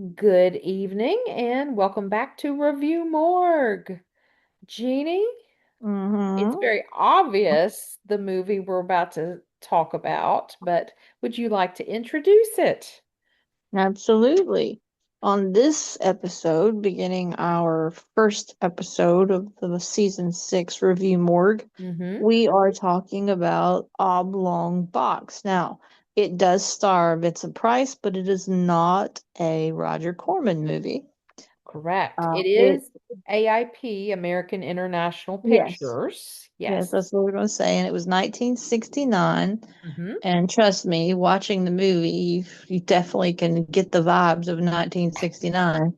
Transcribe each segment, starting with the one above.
Good evening and welcome back to Review Morgue. Jeanie, it's Mm-hmm. very obvious the movie we're about to talk about, but would you like to introduce it? Absolutely. On this episode, beginning our first episode of the season 6 review morgue, Mm-hmm. we are talking about Oblong Box. Now, it does star Vincent Price, but it is not a Roger Corman movie. Correct. It It is AIP, American International Yes, Pictures. yes, Yes. that's what we're going to say, and it was 1969. Mm-hmm. And trust me, watching the movie, you definitely can get the vibes of 1969.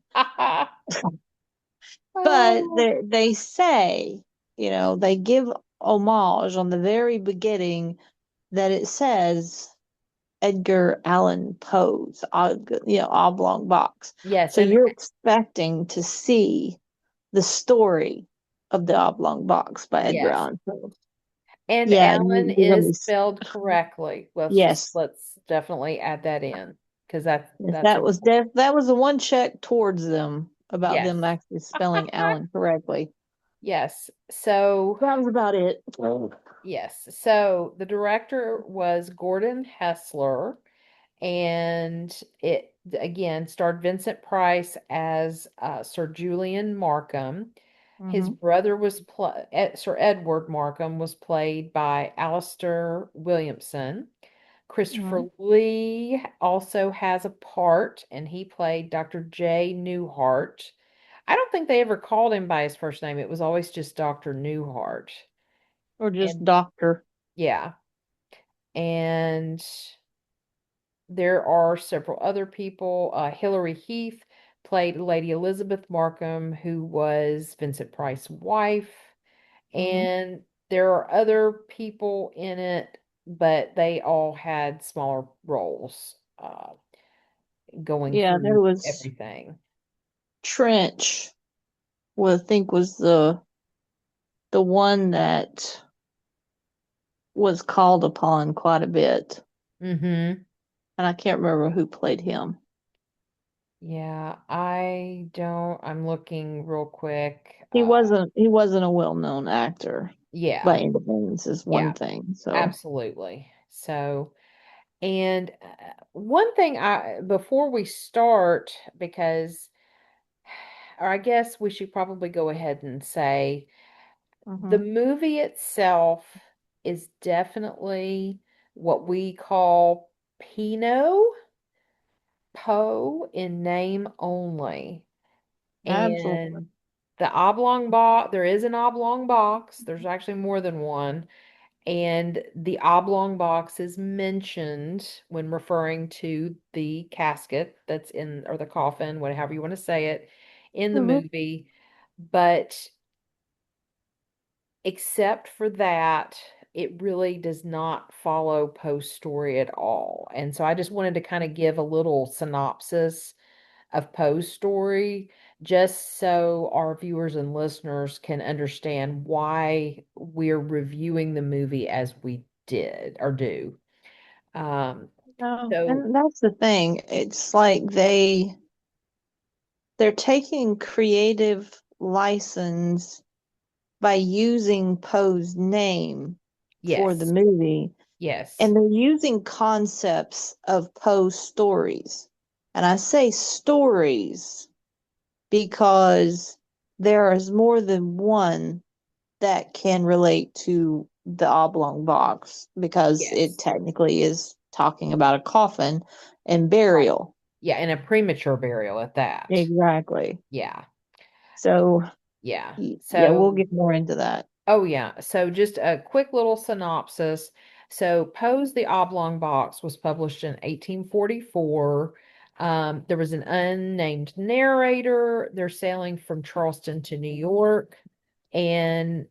But Oh, they say, they give homage on the very beginning that it says Edgar Allan Poe's, Oblong Box. yes, So and you're expecting to see the story of the Oblong Box by Edgar yes. Allan Poe. And Yeah, Alan you're gonna is be, spelled correctly. yes. Let's definitely add that in because Yes, that's important. that was the one check towards them about Yes. them actually spelling Allen correctly. Yes. So, That was about it. yes. So the director was Gordon Hessler, and it again starred Vincent Price as Sir Julian Markham. His Mm-hmm. brother was Sir Edward Markham was played by Alistair Williamson. Mm-hmm. Christopher Lee also has a part, and he played Dr. J. Newhart. I don't think they ever called him by his first name. It was always just Dr. Newhart. Or just And doctor. yeah, and there are several other people. Hilary Heath played Lady Elizabeth Markham, who was Vincent Price's wife. Mm-hmm. And there are other people in it, but they all had smaller roles going Yeah, through there was everything. Trench, I think was the one that was called upon quite a bit. Mm-hmm. And I can't remember who played him. Yeah, I don't. I'm looking real quick. He wasn't a well-known actor by Yeah, any means is one yeah, thing. So absolutely. So, and one thing before we start, because, or I guess we should probably go ahead and say the hmm movie itself is definitely what we call Pinot Poe in name only. absolutely. And the oblong box, there is an oblong box. There's actually more than one. And the oblong box is mentioned when referring to the casket that's in, or the coffin, whatever you want to say it, in the hmm movie. But except for that, it really does not follow Poe's story at all. And so I just wanted to kind of give a little synopsis of Poe's story, just so our viewers and listeners can understand why we're reviewing the movie as we did or do. Um, No, so and that's the thing. It's like they're taking creative license by using Poe's name for the yes, movie, yes, and they're using concepts of Poe's stories. And I say stories because there is more than one that can relate to the oblong box because it yes, technically is talking about a coffin and right. burial. Yeah, and a premature burial at that. Exactly. Yeah, So, yeah. yeah, we'll So get more into that. oh, yeah. So just a quick little synopsis. So Poe's The Oblong Box was published in 1844. There was an unnamed narrator. They're sailing from Charleston to New York, and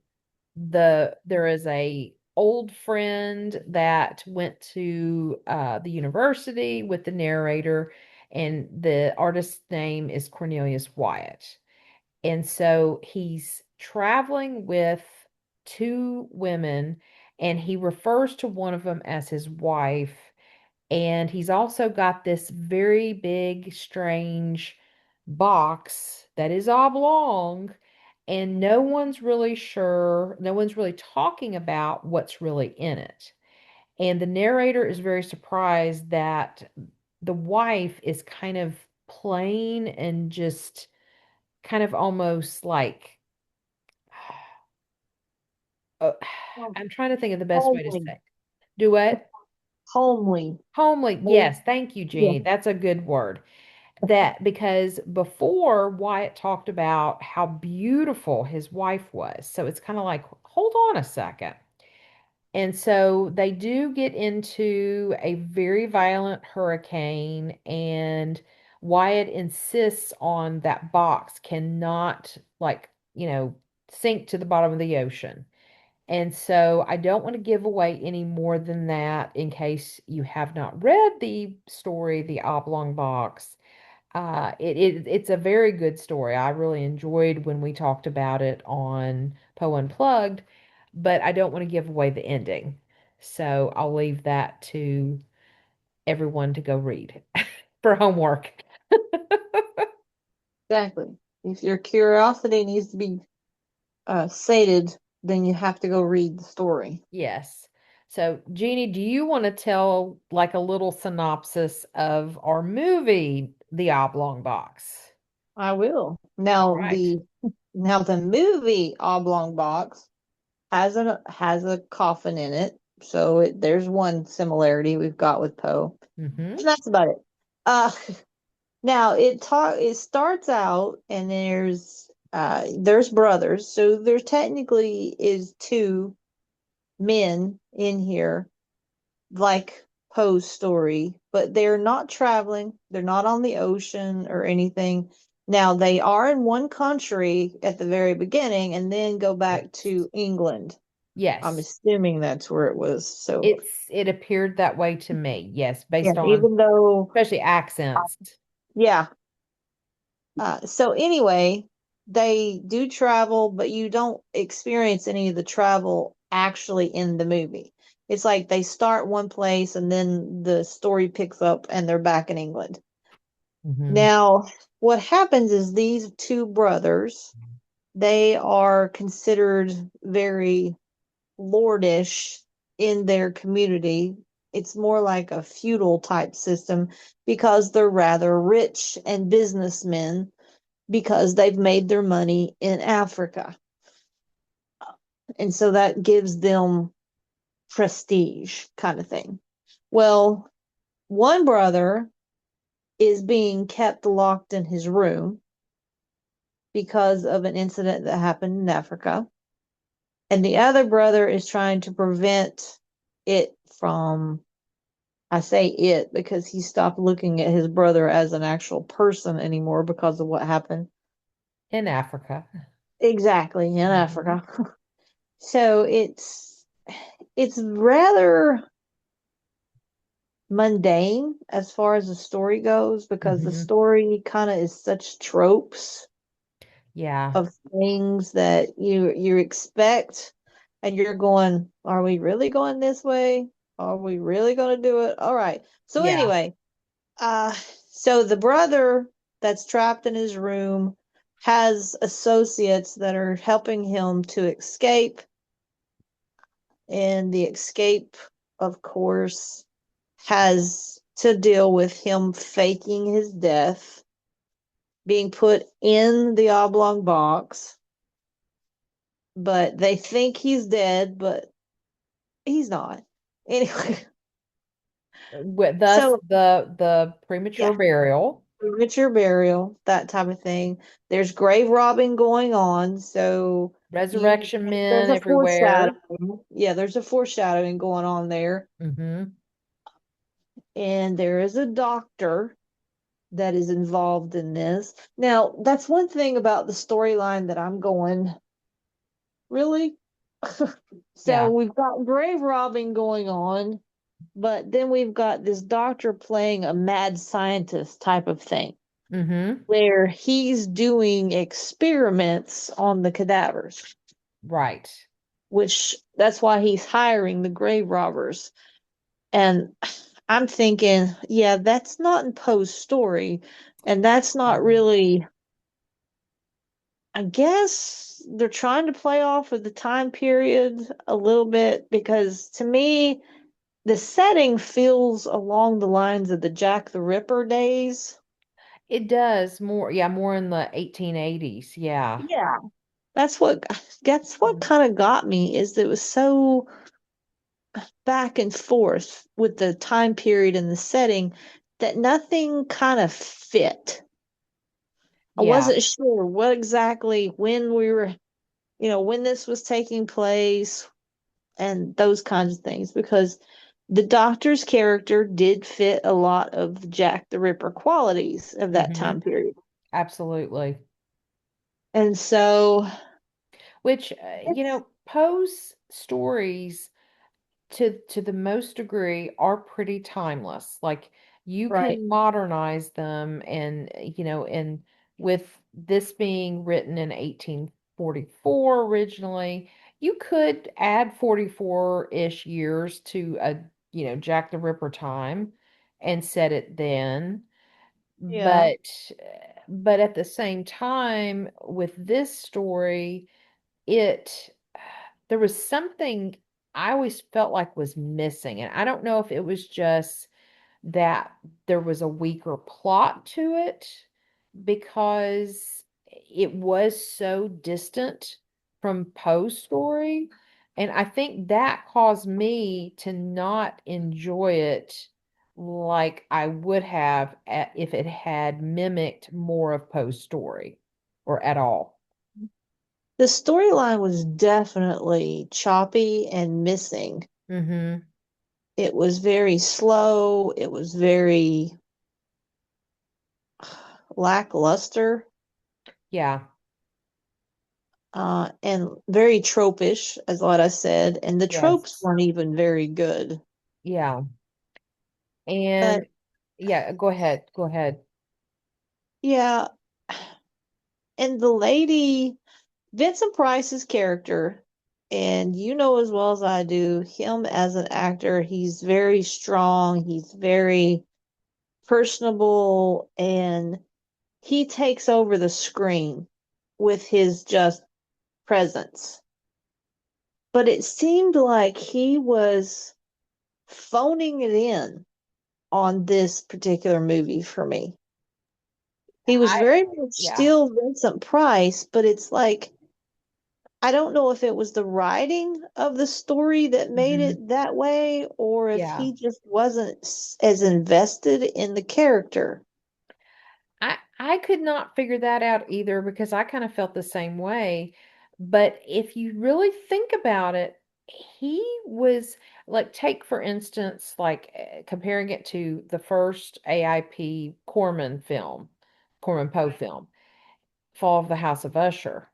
there is a old friend that went to the university with the narrator, and the artist's name is Cornelius Wyatt. And so he's traveling with two women, and he refers to one of them as his wife. And he's also got this very big, strange box that is oblong, and no one's really sure, no one's really talking about what's really in it. And the narrator is very surprised that the wife is kind of plain and just kind of almost like, uh, Well, I'm trying to think of the best way to homely, say. Do what? homely. Homely. More, Yes, thank you, yeah, Jeannie. That's a good word. That because before Wyatt talked about how beautiful his wife was. So it's kind of like, hold on a second. And so they do get into a very violent hurricane, and Wyatt insists on that box cannot, like, sink to the bottom of the ocean. And so I don't want to give away any more than that in case you have not read the story, The Oblong Box. It's a very good story. I really enjoyed when we talked about it on Poe Unplugged, but I don't want to give away the ending. So I'll leave that to everyone to go read for homework. exactly. If your curiosity needs to be sated, then you have to go read the story. Yes. So, Jeannie, do you want to tell like a little synopsis of our movie, The Oblong Box? I will. All right. Now the movie Oblong Box has a coffin in it, so there's one similarity we've got with Poe, Mm-hmm. and that's about it. Uh, Now it starts out and there's brothers, so there technically is two men in here, like Poe's story, but they're not traveling, they're not on the ocean or anything. Now they are in one country at the very beginning and then go back Yes. to England. I'm Yes. assuming that's where it was. So It appeared that way to me. Yes, yeah, based on even though especially accents. yeah, so anyway, they do travel, but you don't experience any of the travel actually in the movie. It's like they start one place and then the story picks up and they're back in England. Hmm. Now, what happens is these two brothers, they are considered very lordish in their community. It's more like a feudal type system because they're rather rich and businessmen because they've made their money in Africa. And so that gives them prestige kind of thing. Well, one brother is being kept locked in his room because of an incident that happened in Africa. And the other brother is trying to prevent it from, I say it because he stopped looking at his brother as an actual person anymore because of what happened. In Africa. Exactly, in Hmm. Africa. So it's rather mundane as far as the story goes because the Hmm. story kind of is such tropes Yeah. of things that you expect and you're going, are we really going this way? Are we really going to do it? All right. So Yeah. anyway, uh so the brother that's trapped in his room has associates that are helping him to escape, and the escape, of course, has to deal with him faking his death, being put in the oblong box, but they think he's dead, but he's not. Anyway, Thus so the premature yeah, burial. premature burial, that type of thing. There's grave robbing going on, so you Resurrection men there's a everywhere. foreshadowing. Yeah, there's a foreshadowing going on there. Hmm. And there is a doctor that is involved in this. Now, that's one thing about the storyline that I'm going, really? So Yeah. we've got grave robbing going on, but then we've got this doctor playing a mad scientist type of thing Hmm. where he's doing experiments on the cadavers, Right. which that's why he's hiring the grave robbers. And I'm thinking, yeah, that's not in Poe's story. And that's not Mhm. really, I guess they're trying to play off of the time period a little bit because to me, the setting feels along the lines of the Jack the Ripper days. It does more, yeah, more in the 1880s. Yeah. Yeah. That's what Mhm. kind of got me is that it was so back and forth with the time period and the setting that nothing kind of fit. I Yeah. wasn't sure what exactly when we were, when this was taking place and those kinds of things because the doctor's character did fit a lot of Jack the Ripper qualities of that Hmm. time period. Absolutely. And so Which, it's Poe's stories to the most degree are pretty timeless. Like you right. can modernize them and with this being written in 1844 originally, you could add 44-ish years to a, Jack the Ripper time and set it then. Yeah. But but at the same time with this story, it there was something I always felt like was missing. And I don't know if it was just that there was a weaker plot to it because it was so distant from Poe's story. And I think that caused me to not enjoy it like I would have if it had mimicked more of Poe's story or at all. The storyline was definitely choppy and missing. Mm-hmm. It was very slow. It was very lackluster, Yeah. and very tropish, as what I said. And the tropes Yes. weren't even very good. Yeah. But And yeah, go ahead. Go ahead. yeah, and the lady, Vincent Price's character, and you know as well as I do, him as an actor, he's very strong. He's very personable, and he takes over the screen with his just presence. But it seemed like he was phoning it in on this particular movie for me. He was I very much yeah. still Vincent Price, but it's like I don't know if it was the writing of the story that made Hmm. it that way or if Yeah. he just wasn't as invested in the character. I could not figure that out either because I kind of felt the same way. But if you really think about it, he was like, take for instance, like comparing it to the first AIP Corman Poe film, Fall of the House of Usher.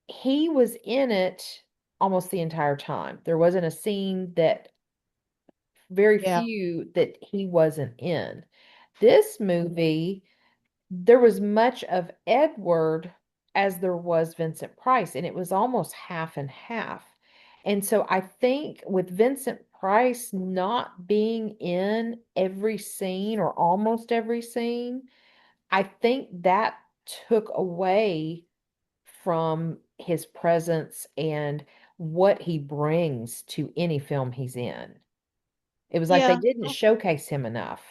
He was in it almost the entire time. There wasn't a scene that very Yeah. few that he wasn't in. This movie, there was much of Edward as there was Vincent Price, and it was almost half and half. And so I think with Vincent Price not being in every scene or almost every scene, I think that took away from his presence and what he brings to any film he's in. It was like they Yeah, didn't showcase him enough.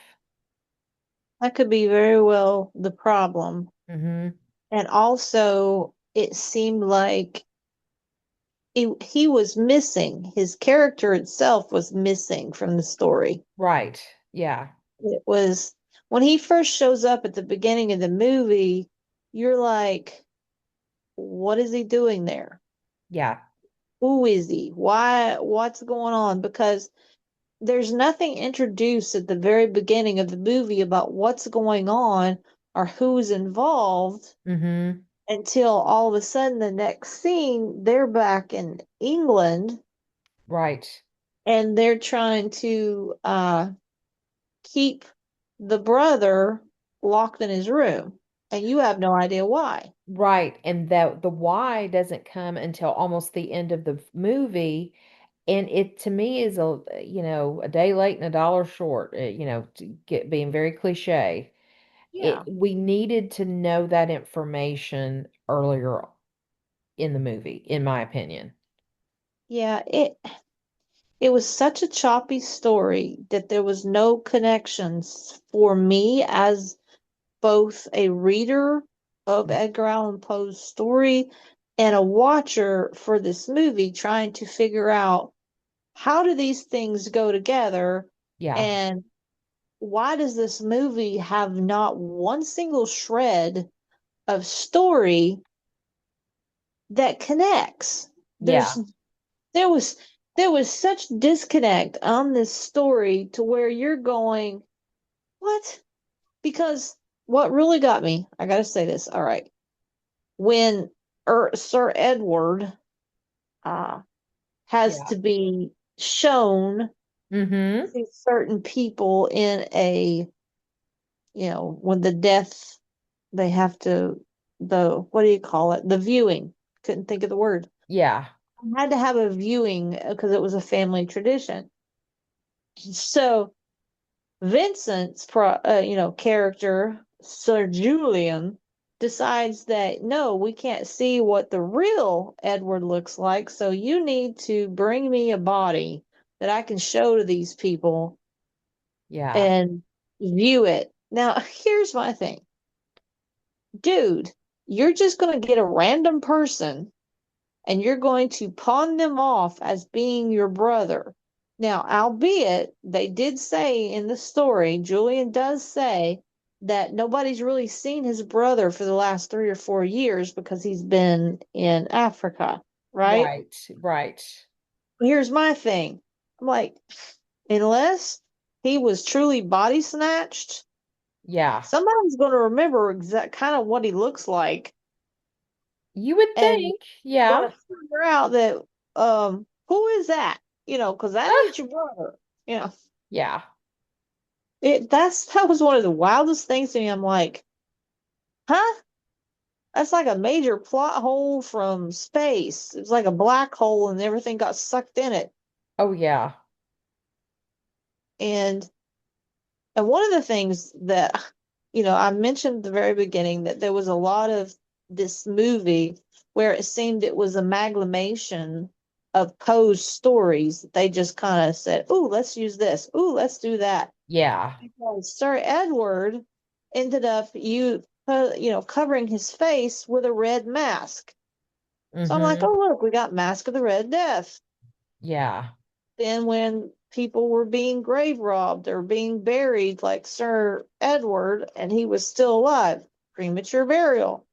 that could be very well the problem. Hmm. And also, it seemed like he was missing. His character itself was missing from the story. Right. Yeah. It was when he first shows up at the beginning of the movie, you're like, what is he doing there? Yeah. Who is he? Why? What's going on? Because there's nothing introduced at the very beginning of the movie about what's going on or who's involved Hmm. until all of a sudden the next scene they're back in England Right. and they're trying to keep the brother locked in his room and you have no idea why. Right. And that the why doesn't come until almost the end of the movie. And it to me is a day late and a dollar short, to get being very cliche. Yeah. We needed to know that information earlier in the movie, in my opinion. Yeah, it was such a choppy story that there was no connections for me as both a reader of Edgar Allan Poe's story and a watcher for this movie, trying to figure out how do these things go together, Yeah, and why does this movie have not one single shred of story that connects? yeah, There was there was such disconnect on this story to where you're going, what? Because what really got me, I gotta say this, all right, when Sir Edward uh, has yeah. to be shown Mm-hmm. to certain people in a, when the death, they have to, the, what do you call it? The viewing. Couldn't think of the word. Yeah, I had to have a viewing because it was a family tradition. So character, Sir Julian, decides that no, we can't see what the real Edward looks like, so you need to bring me a body that I can show to these people yeah, and view it. Now, here's my thing. Dude, you're just going to get a random person and you're going to pawn them off as being your brother. Now, albeit they did say in the story, Julian does say that nobody's really seen his brother for the last 3 or 4 years because he's been in Africa, right? right, right. Here's my thing. I'm like, unless he was truly body snatched, Yeah, somebody's going to remember exact kind of what he looks like you would and think. Yeah, going to figure out that who is that? Because that ah, ain't your brother. You know, yeah, that was one of the wildest things to me. I'm like, huh? That's like a major plot hole from space. It's like a black hole and everything got sucked in it. oh yeah, And one of the things that I mentioned at the very beginning that there was a lot of this movie where it seemed it was amalgamation of Poe's stories. They just kind of said, "Ooh, let's use this. Ooh, let's do that." yeah. Because Sir Edward ended up covering his face with a red mask. So I'm like, Mm-hmm. "Oh, look, we got Mask of the Red Death." Yeah, Then when people were being grave robbed or being buried like Sir Edward and he was still alive, premature burial.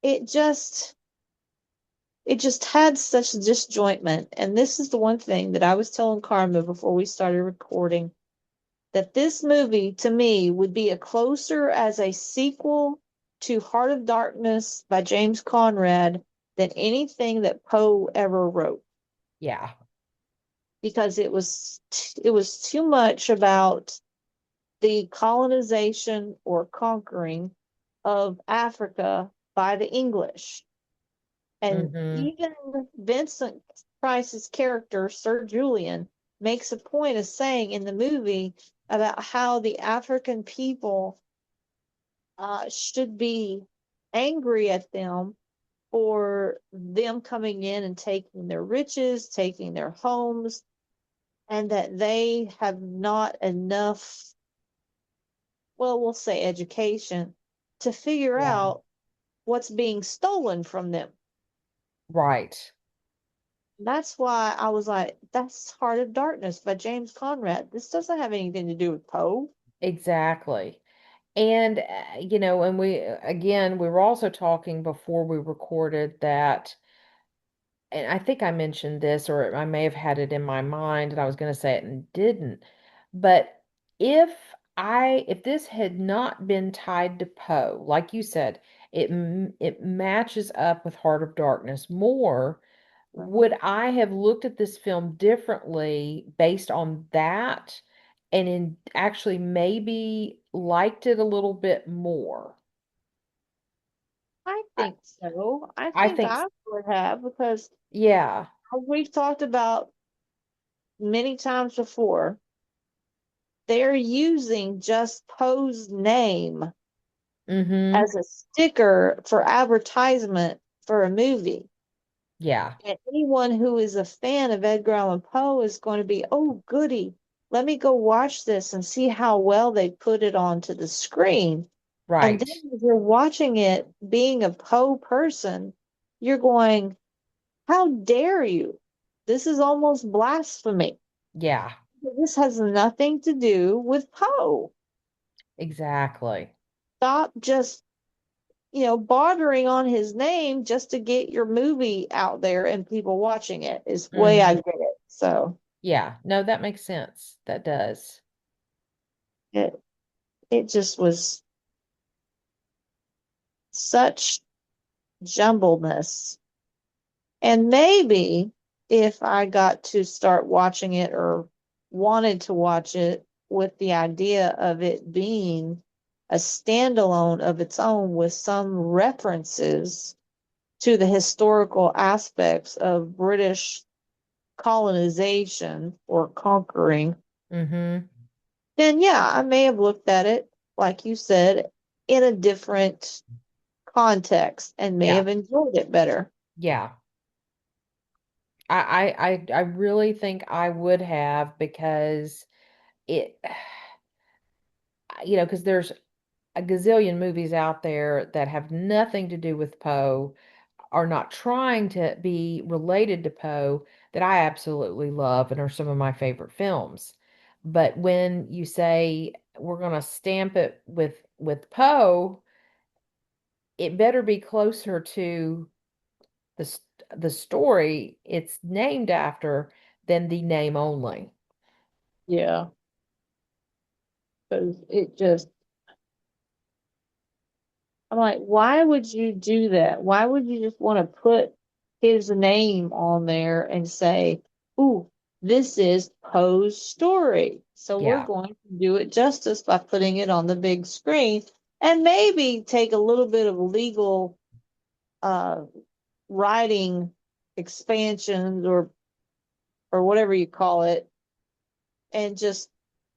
it just it just had such disjointment. And this is the one thing that I was telling Carmen before we started recording, that this movie to me would be a closer as a sequel to Heart of Darkness by James Conrad than anything that Poe ever wrote, yeah. because it was too much about the colonization or conquering of Africa by the English. And Mm-hmm. even Vincent Price's character, Sir Julian, makes a point of saying in the movie about how the African people should be angry at them for them coming in and taking their riches, taking their homes, and that they have not enough, well, we'll say education, to figure Yeah, out what's being stolen from them. right. That's why I was like, that's Heart of Darkness by James Conrad. This doesn't have anything to do with Poe. Exactly. And and we were also talking before we recorded that, and I think I mentioned this, or I may have had it in my mind and I was going to say it and didn't. But if if this had not been tied to Poe, like you said, it matches up with Heart of Darkness more. Uh-huh. Would I have looked at this film differently based on that, and in actually maybe liked it a little bit more? I, think so. I I think think, I would have because yeah. as we've talked about many times before, they're using just Poe's name Mm-hmm. as a sticker for advertisement for a movie. Yeah. And anyone who is a fan of Edgar Allan Poe is going to be, oh, goody, let me go watch this and see how well they put it onto the screen. And Right. then as you're watching it, being a Poe person, you're going, how dare you? This is almost blasphemy. Yeah. This has nothing to do with Poe. Exactly. Stop just, bartering on his name just to get your movie out there and people watching it is the way I Mm-hmm. get it. So Yeah. No, that makes sense. That does. it it just was such jumbledness. And maybe if I got to start watching it or wanted to watch it with the idea of it being a standalone of its own with some references to the historical aspects of British colonization or conquering, Mm-hmm. then yeah, I may have looked at it, like you said, in a different context and may Yeah. have enjoyed it better. Yeah. I really think I would have because it, because there's a gazillion movies out there that have nothing to do with Poe, are not trying to be related to Poe, that I absolutely love and are some of my favorite films. But when you say we're going to stamp it with Poe, it better be closer to the story it's named after than the name only. Yeah, because it just, I'm like, why would you do that? Why would you just want to put his name on there and say, ooh, this is Poe's story? So we're Yeah. going to do it justice by putting it on the big screen and maybe take a little bit of legal uh, writing expansions or whatever you call it and just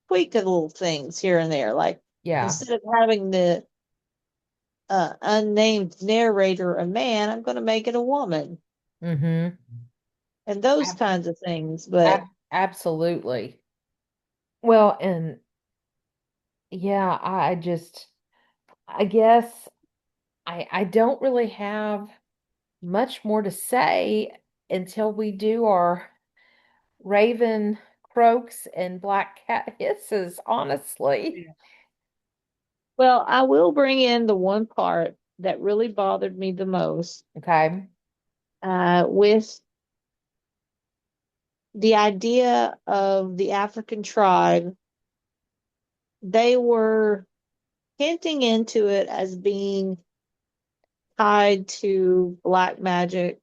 tweak the little things here and there. Like Yeah. instead of having the unnamed narrator a man, I'm going to make it a woman Mm-hmm. and those Ab kinds of things. But absolutely. Well, and yeah, I guess I don't really have much more to say until we do our Raven croaks and Black Cat hisses, honestly. well, I will bring in the one part that really bothered me the most Okay. with the idea of the African tribe. They were hinting into it as being tied to black magic,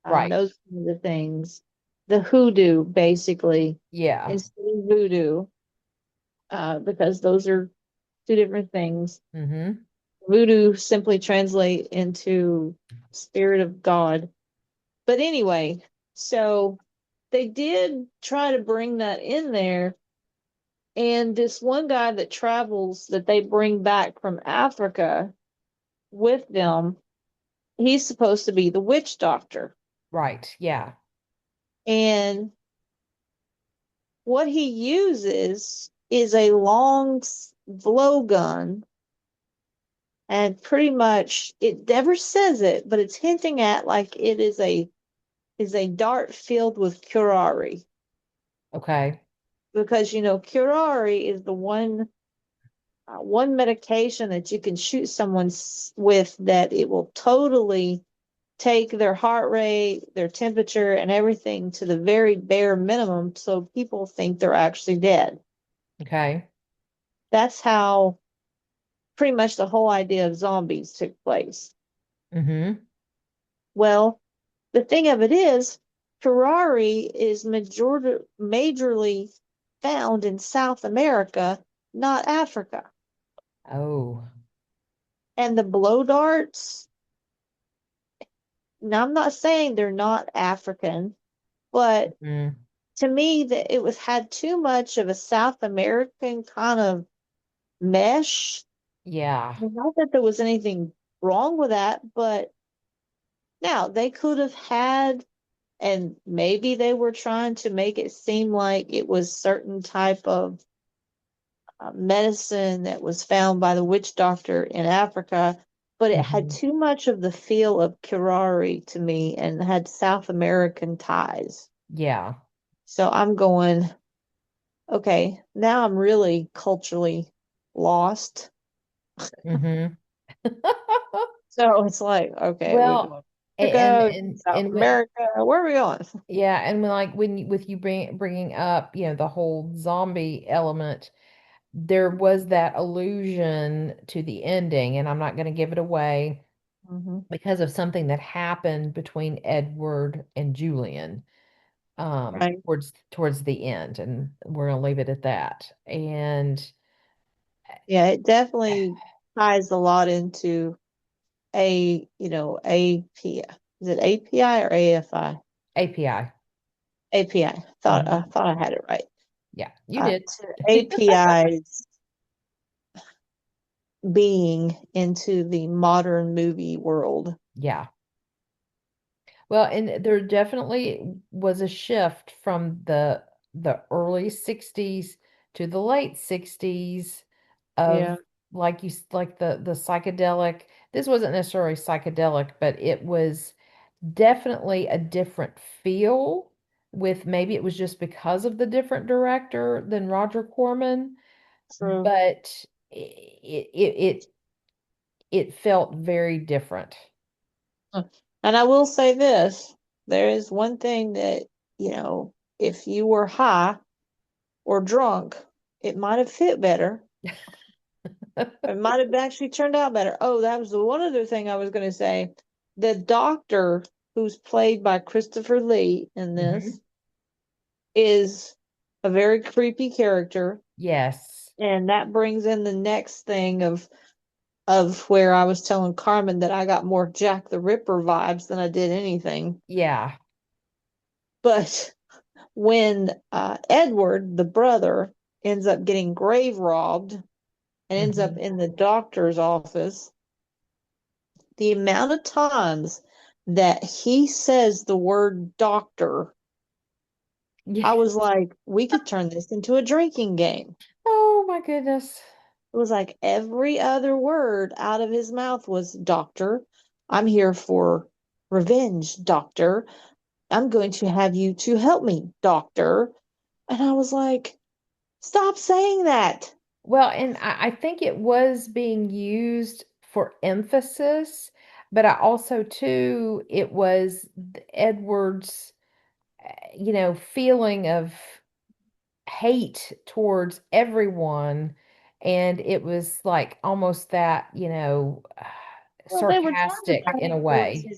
Right. those kinds of things. The hoodoo, basically, Yeah. instead of voodoo, because those are two different things. Mm-hmm. Voodoo simply translate into spirit of God. But anyway, so they did try to bring that in there. And this one guy that travels that they bring back from Africa with them, he's supposed to be the witch doctor. Right. Yeah. And what he uses is a long blowgun, and pretty much it never says it, but it's hinting at like it is a dart filled with curare, Okay. because curare is the one medication that you can shoot someone with that it will totally take their heart rate, their temperature, and everything to the very bare minimum so people think they're actually dead. Okay. That's how pretty much the whole idea of zombies took place. Mm-hmm. Well, the thing of it is, Ferrari is majorly found in South America, not Africa. Oh. And the blow darts, now I'm not saying they're not African, but Mm, to me that it was had too much of a South American kind of mesh. yeah. Not that there was anything wrong with that, but now they could have had, and maybe they were trying to make it seem like it was certain type of medicine that was found by the witch doctor in Africa, but it had Hmm. too much of the feel of Kirari to me and had South American ties. Yeah. So I'm going, okay, now I'm really culturally lost. Hmm. So it's like, okay, we Well, going and Mexico, and South and when America, where are we going? yeah, and when like when you, with you bringing up, the whole zombie element, there was that allusion to the ending, and I'm not going to give it away Hmm. because of something that happened between Edward and Julian Right. towards the end, and we're going to leave it at that. And Yeah, it definitely ties a lot into AP. Is it API or AFI? API. API. I Hmm. thought I had it right. Yeah, you did. To API's being into the modern movie world. Yeah. Well, and there definitely was a shift from the early 60s to the late 60s of Yeah, like the psychedelic. This wasn't necessarily psychedelic, but it was definitely a different feel, with maybe it was just because of the different director than Roger Corman, true. but it felt very different. And I will say this, there is one thing that, if you were high or drunk, it might have fit better. It might have actually turned out better. Oh, that was the one other thing I was going to say. The doctor who's played by Christopher Lee in Hmm. this is a very creepy character. Yes. And that brings in the next thing of where I was telling Carmen that I got more Jack the Ripper vibes than I did anything. Yeah. But when Edward, the brother, ends up getting grave robbed and ends up Hmm. in the doctor's office, the amount of times that he says the word doctor, Yeah. I was like, we could turn this into a drinking game. Oh my goodness. It was like every other word out of his mouth was doctor. I'm here for revenge, doctor. I'm going to have you to help me, doctor. And I was like, stop saying that. Well, and I think it was being used for emphasis, but I also too it was Edward's, feeling of hate towards everyone, and it was like almost that, Well, they were trying to sarcastic in play a towards way.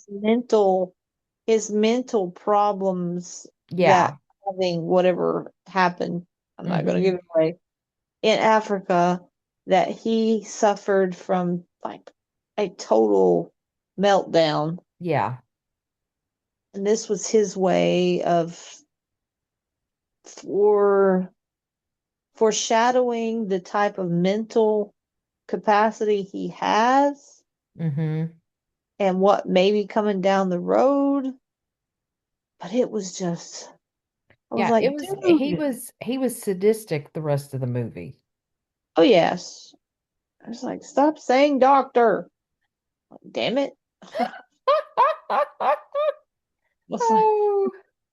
his mental problems that Yeah. having whatever happened, I'm not going to give Hmm. it away, in Africa, that he suffered from like a total meltdown. Yeah. And this was his way of for foreshadowing the type of mental capacity he has Hmm. and what may be coming down the road. But it was just, I was Yeah, it like, was he dude, was he was sadistic the rest of the movie. oh yes. I was like, stop saying doctor. Damn it. It's like, Oh,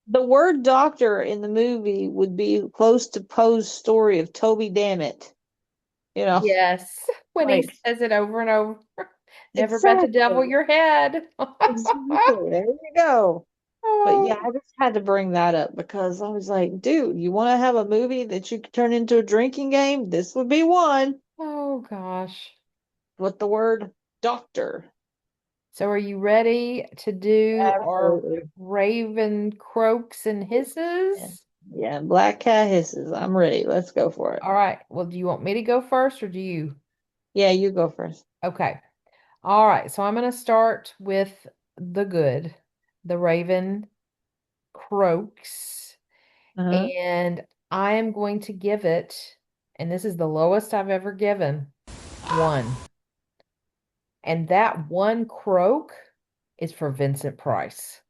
the word doctor in the movie would be close to Poe's story of Toby Dammit. You know, yes. When he like, says it over and over. Never bet the devil exactly. your head. Exactly. There you go. But yeah, Oh, I just had to bring that up because I was like, dude, you want to have a movie that you could turn into a drinking game? This would be one oh gosh. with the word doctor. So are you ready to do our Absolutely. raven croaks and Yeah. hisses? Yeah, Black Cat hisses. I'm ready. Let's go for it. All right. Well, do you want me to go first or do you? Yeah, you go first. Okay. All right. So I'm going to start with the good. the raven croaks, Uh-huh. and I am going to give it, and this is the lowest I've ever given, one. And that one croak is for Vincent Price.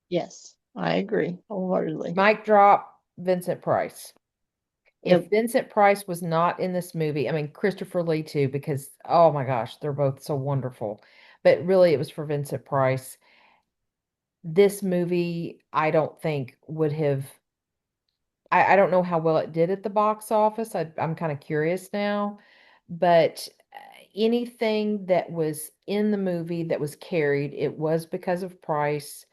Yes, I agree wholeheartedly. Mic drop, Vincent Price. If Yep. Vincent Price was not in this movie, I mean, Christopher Lee too, because oh my gosh, they're both so wonderful. But really, it was for Vincent Price. This movie, I don't think would have, I don't know how well it did at the box office. I'm kind of curious now. But anything that was in the movie that was carried, it was because of Price.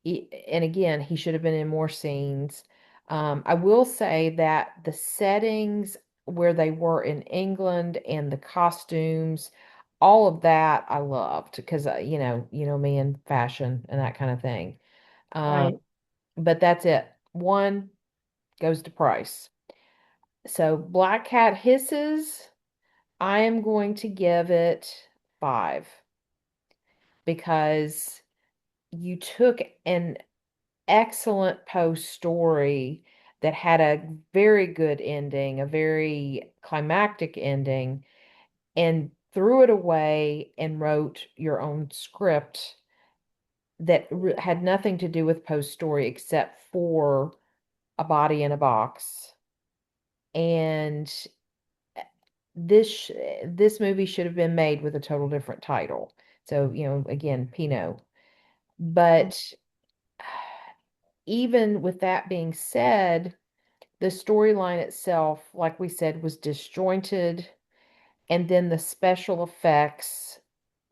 And again, he should have been in more scenes. I will say that the settings where they were in England and the costumes, all of that I loved because you know me and fashion and that kind of thing. Um, Right. but that's it. One goes to Price. So Black Cat Hisses, I am going to give it five because you took an excellent post story that had a very good ending, a very climactic ending, and threw it away and wrote your own script that had nothing to do with post story except for a body in a box. And this movie should have been made with a total different title. So, again, Pinot. But even with that being said, the storyline itself, like we said, was disjointed. And then the special effects,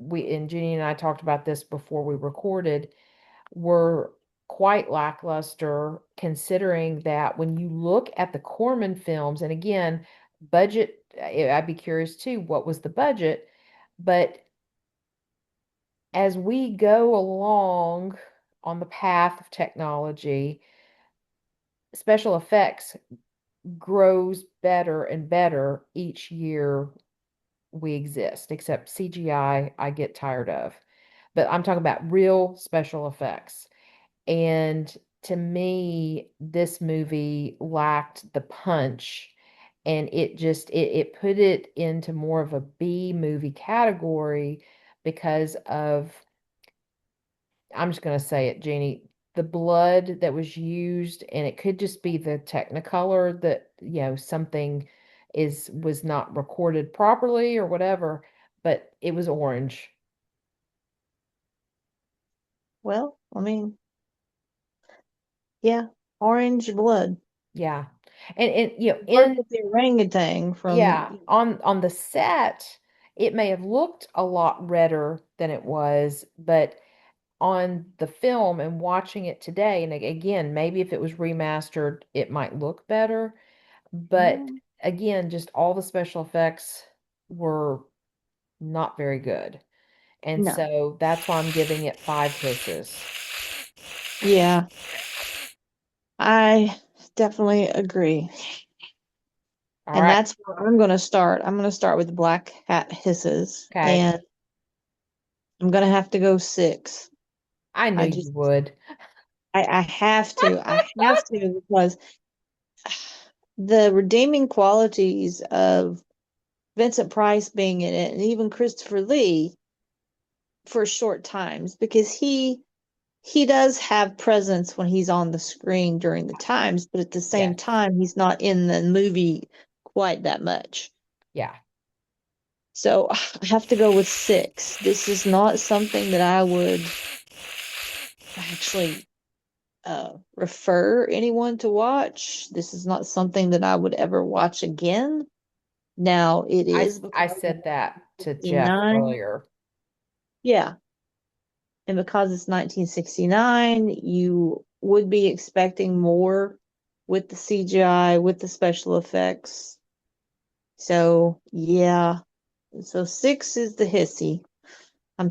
and Jeannie and I talked about this before we recorded, were quite lackluster, considering that when you look at the Corman films, and again, budget, I'd be curious too, what was the budget? But as we go along on the path of technology, special effects grows better and better each year we exist, except CGI, I get tired of. But I'm talking about real special effects. And to me, this movie lacked the punch and it put it into more of a B movie category because of, I'm just going to say it, Jeannie, the blood that was used, and it could just be the Technicolor that, something was not recorded properly or whatever, but it was orange. Well, I mean, yeah, orange blood. Yeah. And Work with the orangutan from. yeah, on the set, it may have looked a lot redder than it was, but on the film and watching it today, and again, maybe if it was remastered, it might look better. But Mm, again, just all the special effects were not very good. And no. so that's why I'm giving it five hisses. Yeah, I definitely agree. All And right. that's where I'm going to start. I'm going to start with Black Hat Hisses, Okay. and I'm going to have to go six. I knew I you just, would. I have to. I have to because the redeeming qualities of Vincent Price being in it and even Christopher Lee for short times because he does have presence when he's on the screen during the times, but at the same Yes. time, he's not in the movie quite that much. Yeah. So I have to go with six. This is not something that I would actually refer anyone to watch. This is not something that I would ever watch again. Now, it is I because said that it's to Jeff 69. earlier. Yeah. And because it's 1969, you would be expecting more with the CGI, with the special effects. So, yeah. So six is the hissy. I'm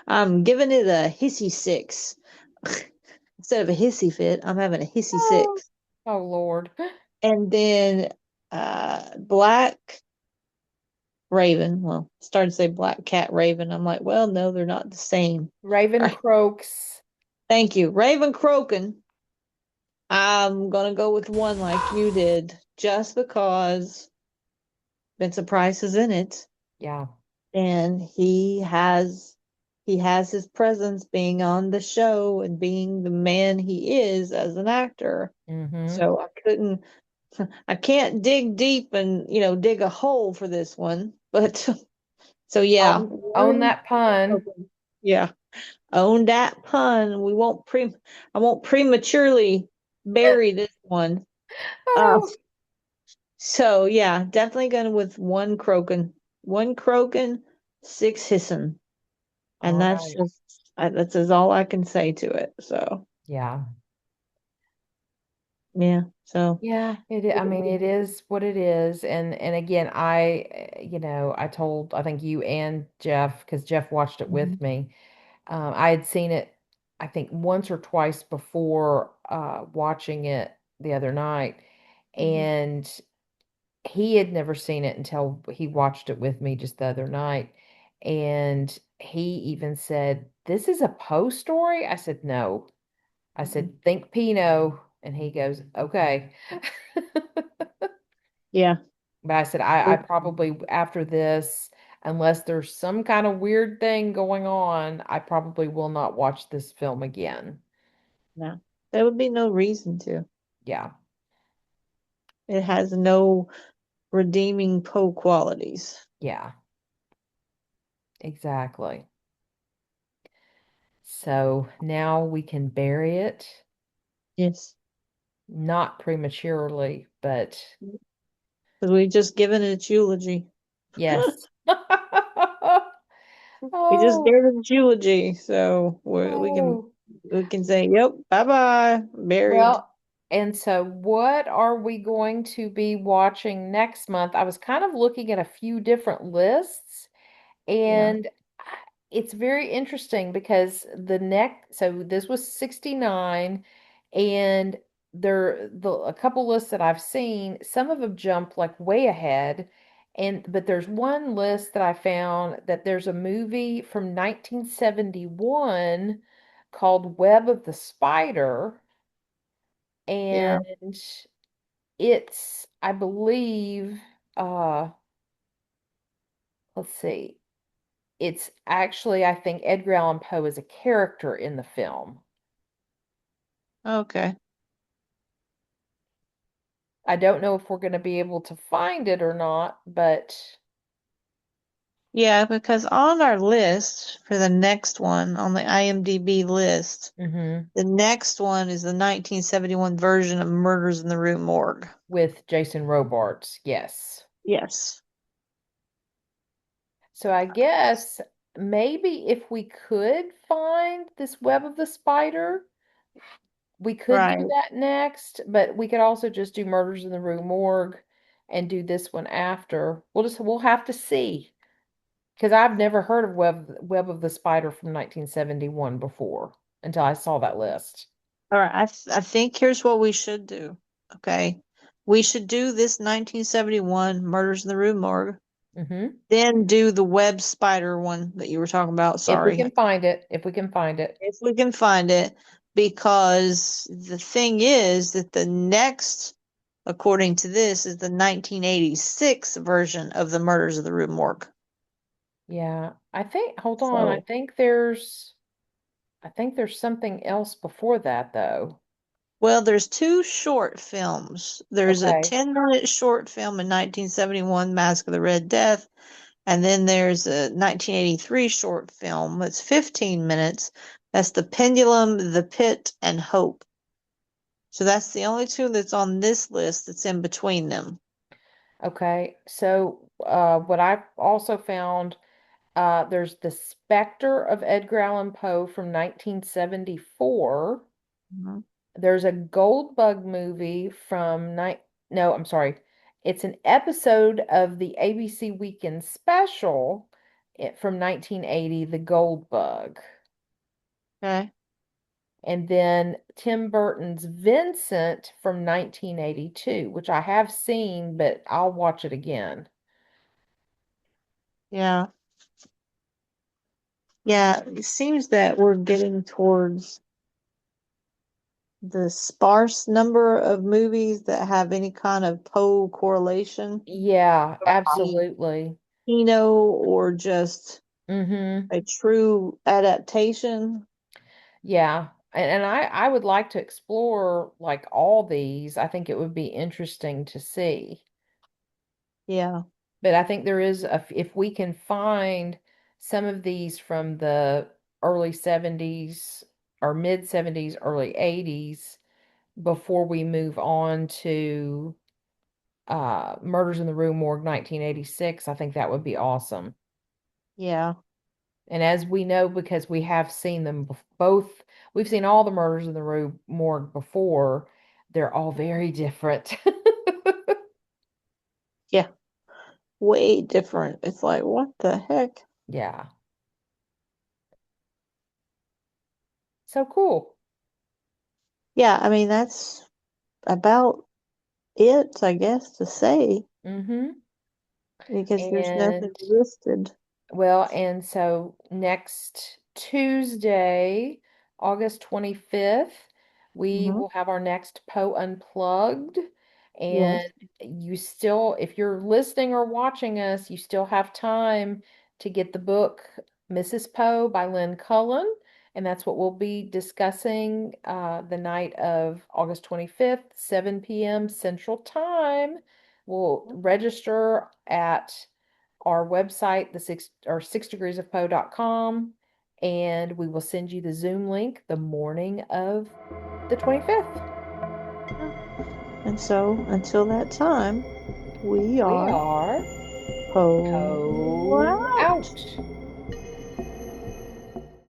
I'm giving it a hissy six. Instead of a hissy fit, I'm having a hissy Oh, six. oh Lord. And then Black Raven. Well, started to say Black Cat Raven. I'm like, well, no, they're not the same. All Raven right. croaks. Thank you. Raven Croken. I'm gonna go with one like you did, just because Vincent Price is in it, Yeah. and he has his presence being on the show and being the man he is as an actor. Mm-hmm. So I can't dig deep and dig a hole for this one, but so yeah, Own that pun. yeah, own that pun. I won't prematurely bury this one. Uh, Oh, so yeah, definitely going with one croaking, six hissing, and all right. that's all I can say to it. So Yeah. yeah, so Yeah, I mean, it is what it is. And again, I told, I think you and Jeff, because Jeff watched it Mhm. with me. I had seen it, I think, once or twice before watching it the other night. Mhm. And he had never seen it until he watched it with me just the other night. And he even said, "This is a Poe story?" I said, "No." I Mhm. said, "Think Pinot." And he goes, "Okay." Yeah. But I said, I probably, after this, unless there's some kind of weird thing going on, I probably will not watch this film again. No, there would be no reason to. Yeah, It has no redeeming Poe qualities. yeah, exactly. So now we can bury it, Yes. not prematurely, but Because we just given it its eulogy. yes. We just Oh, gave it its eulogy, so oh. we can say, "Yep, bye bye, buried." Well, and so what are we going to be watching next month? I was kind of looking at a few different lists, Yeah. and it's very interesting because so this was 69, and a couple lists that I've seen, some of them jump like way ahead. But there's one list that I found that there's a movie from 1971 called Web of the Spider, Yeah. and it's, I believe, uh, let's see, it's actually, I think Edgar Allan Poe is a character in the film. Okay. I don't know if we're going to be able to find it or not, but Yeah, because on our list for the next one on the IMDb list, mhm, the next one is the 1971 version of Murders in the Rue Morgue. with Jason Robards, yes. Yes. So I guess maybe if we could find this Web of the Spider, we could do Right. that next, but we could also just do Murders in the Rue Morgue and do this one after. We'll have to see. Because I've never heard of Web of the Spider from 1971 before until I saw that list. All right. I think here's what we should do. Okay. We should do this 1971 Murders in the Rue Morgue, Hmm. then do the web spider one that you were talking about. If we Sorry. can find it, if we can find it. If we can find it, because the thing is that the next, according to this, is the 1986 version of the Murders of the Rue Morgue. Yeah, hold on, So, I think there's something else before that though. well, there's two short films. There's a Okay. 10-minute short film in 1971, Mask of the Red Death, and then there's a 1983 short film that's 15 minutes. That's The Pendulum, The Pit, and Hope. So that's the only two that's on this list that's in between them. Okay. So, what I've also found, there's The Spectre of Edgar Allan Poe from 1974. Mhm. There's a Goldbug movie from night. No, I'm sorry. It's an episode of the ABC Weekend Special from 1980, The Goldbug. Okay. And then Tim Burton's Vincent from 1982, which I have seen, but I'll watch it again. Yeah. Yeah, it seems that we're getting towards the sparse number of movies that have any kind of Poe correlation, Yeah, being absolutely. Kino or just Mm-hmm. a true adaptation. Yeah. And I would like to explore like all these. I think it would be interesting to see. Yeah, But I think there is if we can find some of these from the early 70s or mid 70s, early 80s before we move on to Murders in the Rue Morgue 1986, I think that would be awesome. yeah, And as we know, because we have seen them both, we've seen all the Murders in the Rue Morgue before, they're all very different. yeah. Way different. It's like, what the heck? Yeah. So cool. Yeah, I mean, that's about it, I guess, to say, Mm-hmm. because there's nothing And listed. well, and so next Tuesday, August 25th, we Hmm. will have our next Poe Unplugged. Yes. And you still, if you're listening or watching us, you still have time to get the book Mrs. Poe by Lynn Cullen. And that's what we'll be discussing the night of August 25th, 7 p.m. Central Time. We'll register at our website, the six degreesofpoe.com, and we will send you the Zoom link the morning of the 25th. And so, until that time, we We are are Poe Poe out. out.